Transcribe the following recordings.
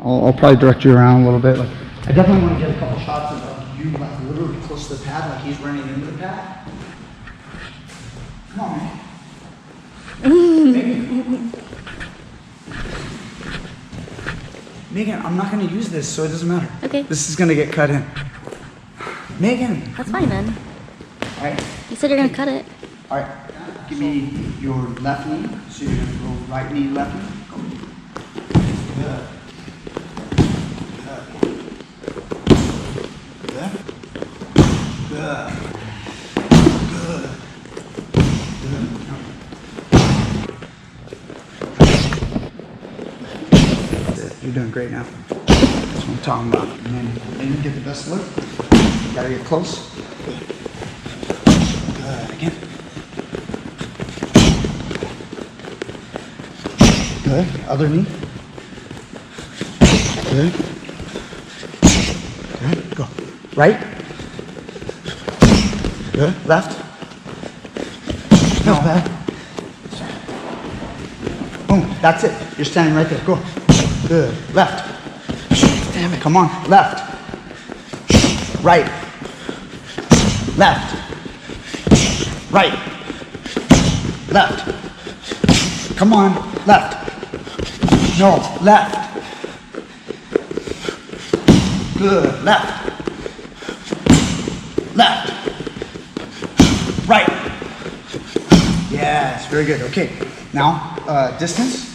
I'll probably direct you around a little bit. Like, I definitely want to get a couple shots of like, you like literally close to the pad, like he's running into the pad. Come on, man. Megan, I'm not going to use this, so it doesn't matter. Okay. This is going to get cut in. Megan. That's fine then. All right. You said you're going to cut it. All right. Give me your left knee. So you're going to go right knee, left knee. Good. Good. Good. Good. Good. You're doing great now. That's what I'm talking about. And then get the best look. You gotta get close. Good. Again. Good. Other knee. Good. Good. Go. Right. Good. Left. No. Bad. Boom. That's it. You're standing right there. Go. Good. Left. Damn it. Come on. Left. Right. Left. Right. Left. Come on. Left. No. Left. Good. Left. Left. Right. Yes. Very good. Okay. Now, distance.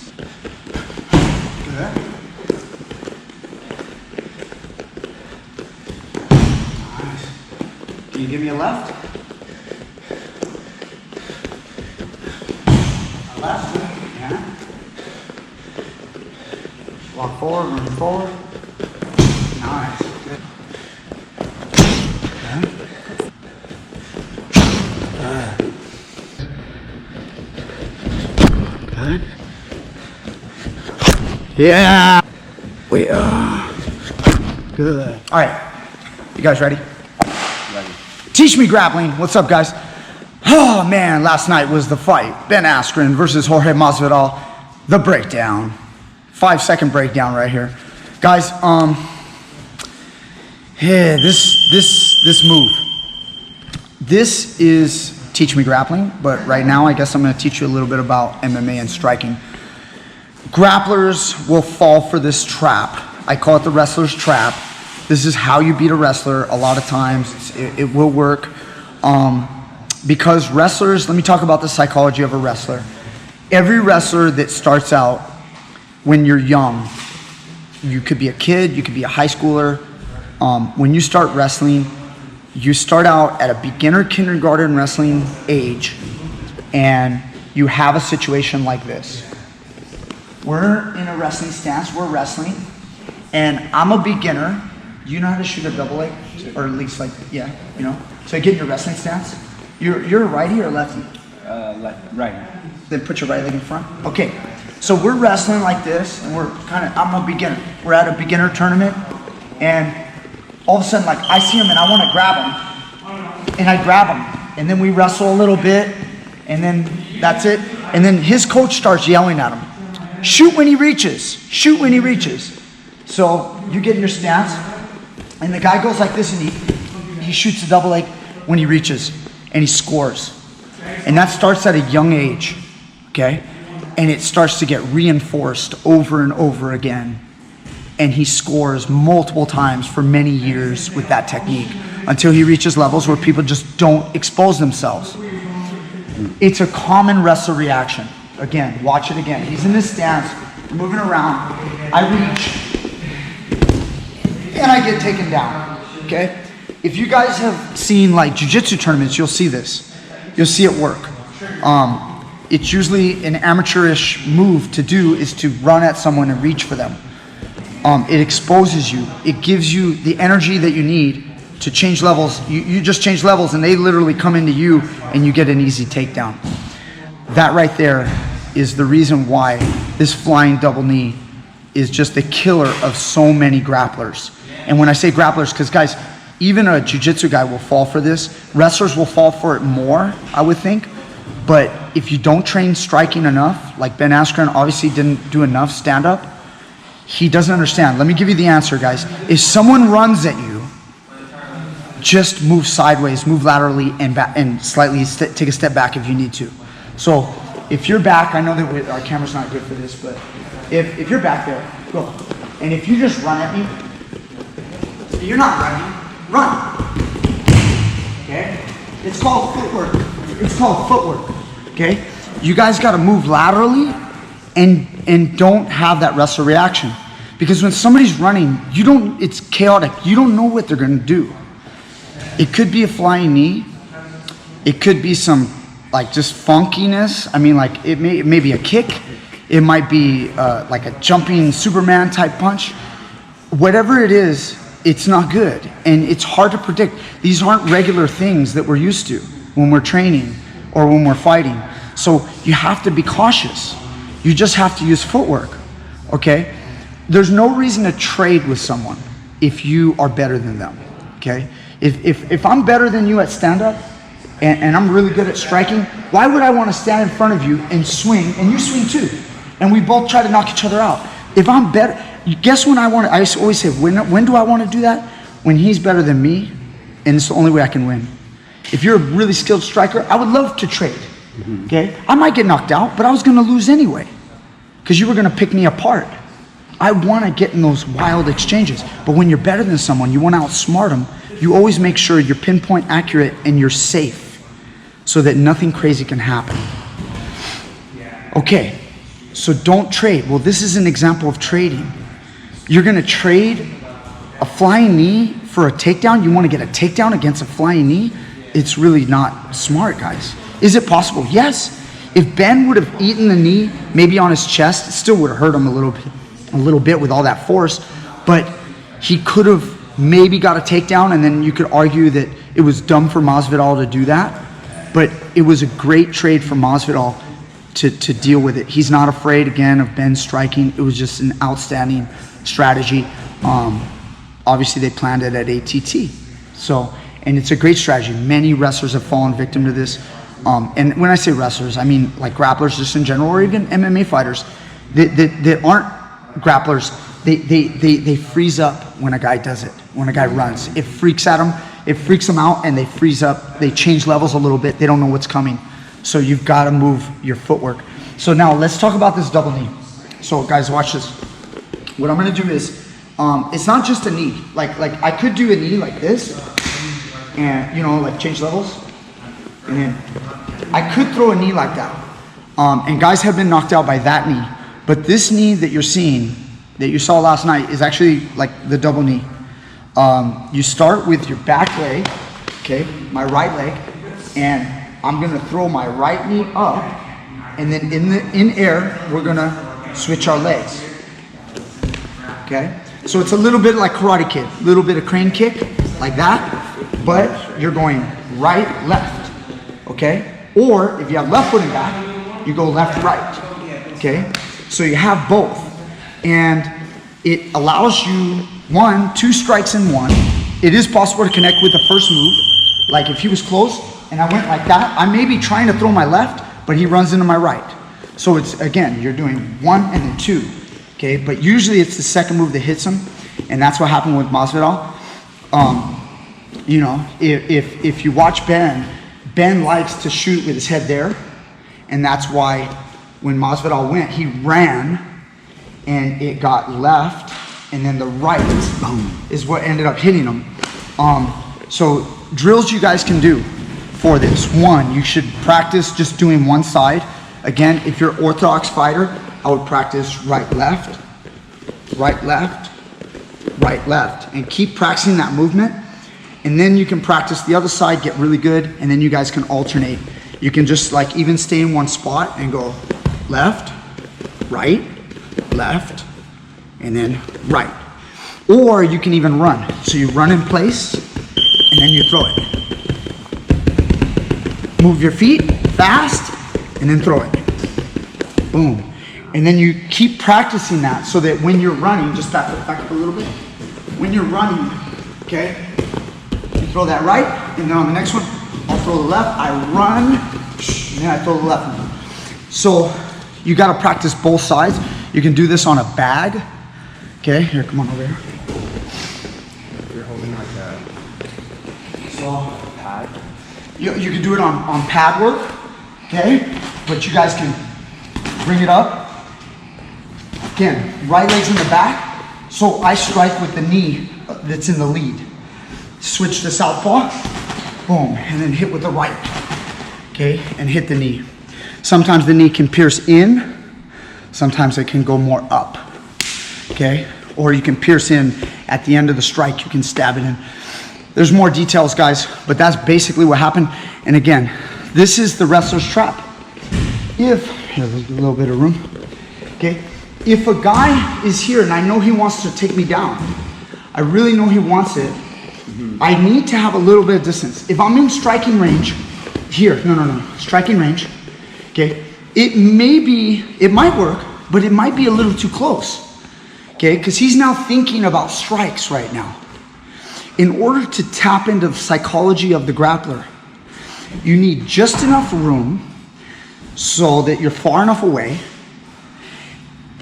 Good. Nice. Can you give me a left? A left. Yeah. Walk forward, move forward. Nice. Good. Good. Yeah. We are. Good. All right. You guys ready? Ready. Teach Me Grappling. What's up, guys? Oh, man. Last night was the fight. Ben Askren versus Jorge Masvidal. The breakdown. 5-second breakdown right here. Guys, yeah, this move. This is Teach Me Grappling, but right now I guess I'm going to teach you a little bit about MMA and striking. Grapplers will fall for this trap. I call it the wrestler's trap. This is how you beat a wrestler. A lot of times it will work. Because wrestlers, let me talk about the psychology of a wrestler. Every wrestler that starts out when you're young, you could be a kid, you could be a high schooler. When you start wrestling, you start out at a beginner kindergarten wrestling age, and you have a situation like this. We're in a wrestling stance, we're wrestling, and I'm a beginner. You know how to shoot a double leg? Or at least like, yeah, you know? So you get in your wrestling stance. You're a righty or lefty? Left, right. Then put your right leg in front. Okay, so we're wrestling like this, and I'm a beginner. We're at a beginner tournament, and all of a sudden, like, I see him and I want to grab him, and I grab him, and then we wrestle a little bit, and then that's it. And then his coach starts yelling at him, shoot when he reaches, shoot when he reaches. So you get in your stance, and the guy goes like this, and he shoots a double leg when he reaches, and he scores. And that starts at a young age, okay? And it starts to get reinforced over and over again. And he scores multiple times for many years with that technique until he reaches levels where people just don't expose themselves. It's a common wrestler reaction. Again, watch it again. He's in this stance, moving around. I reach, and I get taken down, okay? If you guys have seen like jiu-jitsu tournaments, you'll see this. You'll see it work. It's usually an amateurish move to do is to run at someone and reach for them. It exposes you. It gives you the energy that you need to change levels. You just change levels and they literally come into you and you get an easy takedown. That right there is the reason why this flying double knee is just the killer of so many grapplers. And when I say grapplers, because guys, even a jiu-jitsu guy will fall for this. Wrestlers will fall for it more, I would think. But if you don't train striking enough, like Ben Askren obviously didn't do enough stand-up, He doesn't understand. Let me give you the answer, guys. If someone runs at you, just move sideways, move laterally, and back, and slightly take a step back if you need to. So if you're back, I know that our camera's not good for this, but if you're back there, go. And if you just run at me, you're not running, run. Okay? It's called footwork. It's called footwork. Okay? You guys got to move laterally and don't have that wrestler reaction. Because when somebody's running, it's chaotic. You don't know what they're going to do. It could be a flying knee. It could be some like just funkiness. I mean, like it may be a kick. It might be like a jumping Superman type punch. Whatever it is, it's not good. And it's hard to predict. These aren't regular things that we're used to when we're training or when we're fighting. So you have to be cautious. You just have to use footwork, okay? There's no reason to trade with someone if you are better than them, okay? If I'm better than you at stand-up and I'm really good at striking, why would I want to stand in front of you and swing, and you swing too, and we both try to knock each other out? If I'm better, guess when I always say, when do I want to do that? When he's better than me, and it's the only way I can win. If you're a really skilled striker, I would love to trade, okay? I might get knocked out, but I was going to lose anyway because you were going to pick me apart. I want to get in those wild exchanges, but when you're better than someone, you want to outsmart them. You always make sure you're pinpoint accurate and you're safe so that nothing crazy can happen. Okay, so don't trade. Well, this is an example of trading. You're going to trade a flying knee for a takedown? You want to get a takedown against a flying knee? It's really not smart, guys. Is it possible? Yes. If Ben would have eaten the knee, maybe on his chest, it still would have hurt him a little bit with all that force, but he could have maybe got a takedown, and then you could argue that it was dumb for Masvidal to do that, but it was a great trade for Masvidal to deal with it. He's not afraid, again, of Ben striking. It was just an outstanding strategy. Obviously, they planned it at ATT. So, and it's a great strategy. Many wrestlers have fallen victim to this. And when I say wrestlers, I mean like grapplers just in general, or even MMA fighters that aren't grapplers. They freeze up when a guy does it, when a guy runs. It freaks at them. It freaks them out, and they freeze up. They change levels a little bit. They don't know what's coming. So you've got to move your footwork. So now let's talk about this double knee. So guys, watch this. What I'm going to do is, it's not just a knee. Like I could do a knee like this, and like change levels, and then I could throw a knee like that. And guys have been knocked out by that knee. But this knee that you're seeing, that you saw last night, is actually like the double knee. You start with your back leg, okay, my right leg, and I'm gonna throw my right knee up, and then in air, we're gonna switch our legs, okay? So it's a little bit like Karate Kid, a little bit of crane kick, like that, but you're going right, left, okay? Or if you have left foot and back, you go left, right, okay? So you have both, and it allows you, 2 strikes in one. It is possible to connect with the first move. Like if he was close and I went like that, I may be trying to throw my left, but he runs into my right. So it's, again, you're doing 1 and then 2, okay? But usually it's the second move that hits him, and that's what happened with Masvidal. If you watch Ben likes to shoot with his head there, and that's why when Masvidal went, he ran, and it got left, and then the right, boom, is what ended up hitting him. So drills you guys can do for this. 1, you should practice just doing one side. Again, if you're an orthodox fighter, I would practice right, left, right, left, right, left, and keep practicing that movement. And then you can practice the other side, get really good, and then you guys can alternate. You can just like even stay in one spot and go left, right, left, and then right. Or you can even run. So you run in place, and then you throw it. Move your feet fast, and then throw it. Boom. And then you keep practicing that so that when you're running, just back up a little bit. When you're running, okay, you throw that right, and then on the next one, I'll throw the left, I run, and then I throw the left one. So you gotta practice both sides. You can do this on a bag. Okay, here, come on over here. You're holding like a pad. You can do it on pad work, okay? But you guys can bring it up. Again, right leg's in the back. So I strike with the knee that's in the lead. Switch to southpaw, boom, and then hit with the right, okay? And hit the knee. Sometimes the knee can pierce in, sometimes it can go more up, okay? Or you can pierce in at the end of the strike, you can stab it in. There's more details, guys, but that's basically what happened. And again, this is the wrestler's trap. Here, there's a little bit of room, okay? If a guy is here and I know he wants to take me down, I really know he wants it, I need to have a little bit of distance. If I'm in striking range, here, no, striking range, okay? It might work, but it might be a little too close, okay? Because he's now thinking about strikes right now. In order to tap into the psychology of the grappler, you need just enough room so that you're far enough away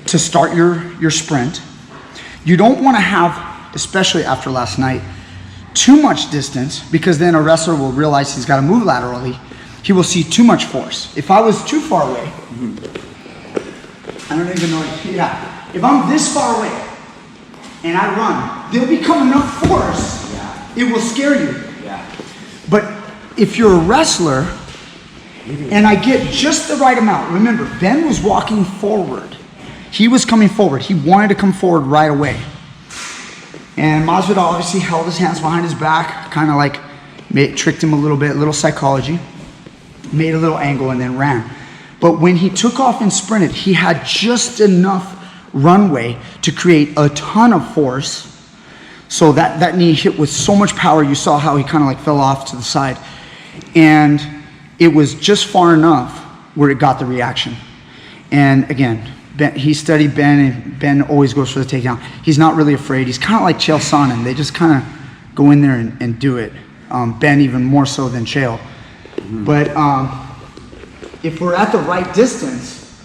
to start your sprint. You don't want to have, especially after last night, too much distance, because then a wrestler will realize he's got to move laterally. He will see too much force. If I was too far away, I don't even know, if I'm this far away and I run, there'll become enough force, it will scare you. But if you're a wrestler and I get just the right amount, remember, Ben was walking forward. He was coming forward. He wanted to come forward right away. And Masvidal obviously held his hands behind his back, kind of like tricked him a little bit, a little psychology, made a little angle and then ran. But when he took off and sprinted, he had just enough runway to create a ton of force. So that knee hit with so much power, you saw how he kind of like fell off to the side. And it was just far enough where it got the reaction. And again, he studied Ben, and Ben always goes for the takedown. He's not really afraid. He's kind of like Chael Sonnen. They just kind of go in there and do it. Ben even more so than Chael. But if we're at the right distance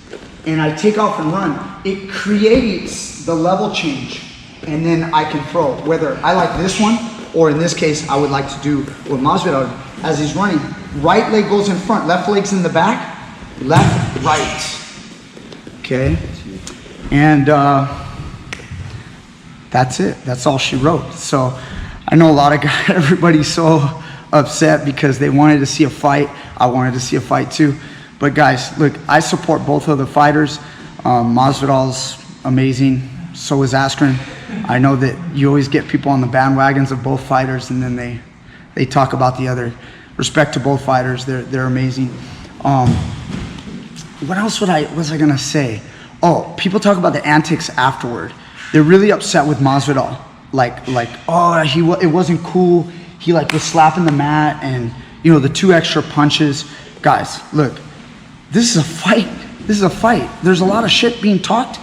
and I take off and run, it creates the level change. And then I can throw, whether I like this one, or in this case, I would like to do what Masvidal did. As he's running, right leg goes in front, left leg's in the back, left, right. Okay, and that's it. That's all she wrote. So I know a lot of guys, everybody's so upset because they wanted to see a fight. I wanted to see a fight too. But guys, look, I support both of the fighters. Masvidal's amazing. So is ASKREN. I know that you always get people on the bandwagons of both fighters, and then they talk about the other. Respect to both fighters. They're amazing. What else was I gonna say? Oh, people talk about the antics afterward. They're really upset with Masvidal. Like, oh, it wasn't cool. He like was slapping the mat, and you know, the 2 extra punches. Guys, look, this is a fight. This is a fight. There's a lot of shit being talked.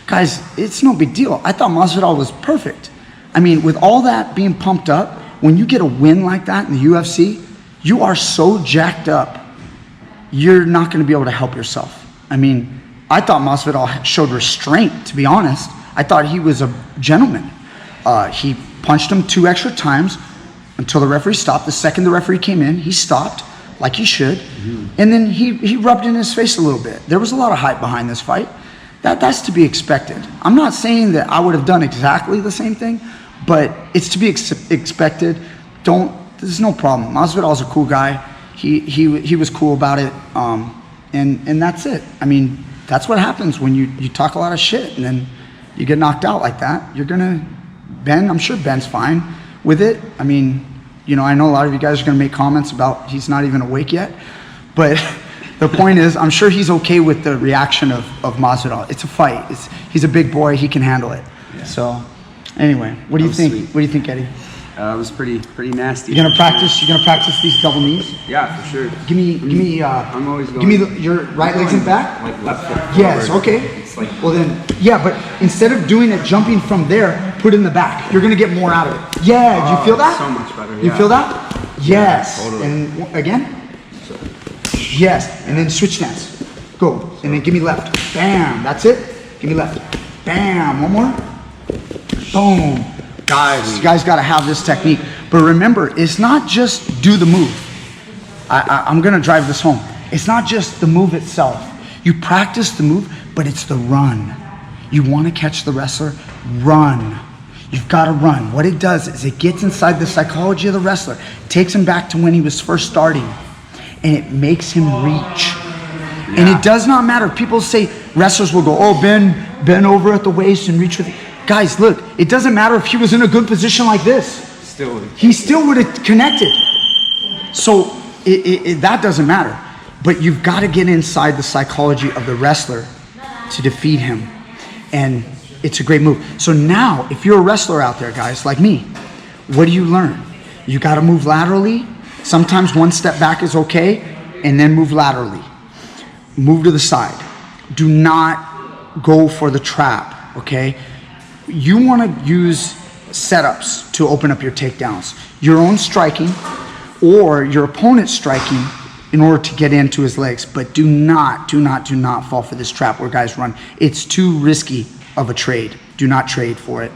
Guys, it's no big deal. I thought Masvidal was perfect. I mean, with all that being pumped up, when you get a win like that in the UFC, you are so jacked up, you're not going to be able to help yourself. I mean, I thought Masvidal showed restraint, to be honest. I thought he was a gentleman. He punched him 2 extra times until the referee stopped. The second the referee came in, he stopped, like he should. And then he rubbed it in his face a little bit. There was a lot of hype behind this fight. That's to be expected. I'm not saying that I would have done exactly the same thing, but it's to be expected. There's no problem. Masvidal's a cool guy. He was cool about it, and that's it. I mean, that's what happens when you talk a lot of shit and then you get knocked out like that. I'm sure Ben's fine with it. I mean, you know, I know a lot of you guys are gonna make comments about he's not even awake yet, but the point is, I'm sure he's okay with the reaction of Masvidal. It's a fight. He's a big boy. He can handle it. Yeah. So, anyway, what do you think? Sweet. What do you think, Eddie? It was pretty nasty. You gonna practice these double knees? Yeah, for sure. Give me. I'm always going. Give me your right legs in back. Like left foot. Yes. Forward. Okay. It's like, well then, yeah. But instead of doing it jumping from there, put it in the back. You're gonna get more out of it. Yeah. Do you feel that? So much better. You feel that? Yes. Yeah, totally. And again. Yes. And then switch stance. Go. And then give me left. Bam. That's it. Give me left. Bam. One more. Boom. Guys, you guys got to have this technique. But remember, it's not just do the move. I'm going to drive this home. It's not just the move itself. You practice the move, but it's the run. You want to catch the wrestler, run. You've got to run. What it does is it gets inside the psychology of the wrestler, takes him back to when he was first starting, and it makes him reach. Yeah. And it does not matter. People say wrestlers will go, oh, bend over at the waist and reach with it. Guys, look, it doesn't matter if he was in a good position like this. He still would have connected. So that doesn't matter. But you've got to get inside the psychology of the wrestler to defeat him. And it's a great move. So now, if you're a wrestler out there, guys, like me, what do you learn? You got to move laterally. Sometimes one step back is okay, and then move laterally. Move to the side. Do not go for the trap, okay? You want to use setups to open up your takedowns. Your own striking or your opponent's striking in order to get into his legs. But do not fall for this trap where guys run. It's too risky of a trade. Do not trade for it.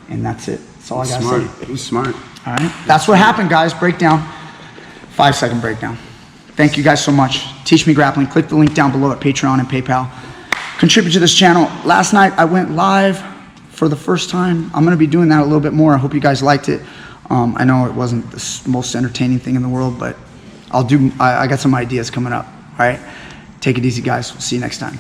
And that's it. That's all I got to say. It was smart. All right. That's what happened, guys. Breakdown. 5-second breakdown. Thank you guys so much. Teach Me Grappling. Click the link down below at Patreon and PayPal. Contribute to this channel. Last night I went live for the first time. I'm going to be doing that a little bit more. I hope you guys liked it. I know it wasn't the most entertaining thing in the world, but I got some ideas coming up. All right. Take it easy, guys. We'll see you next time.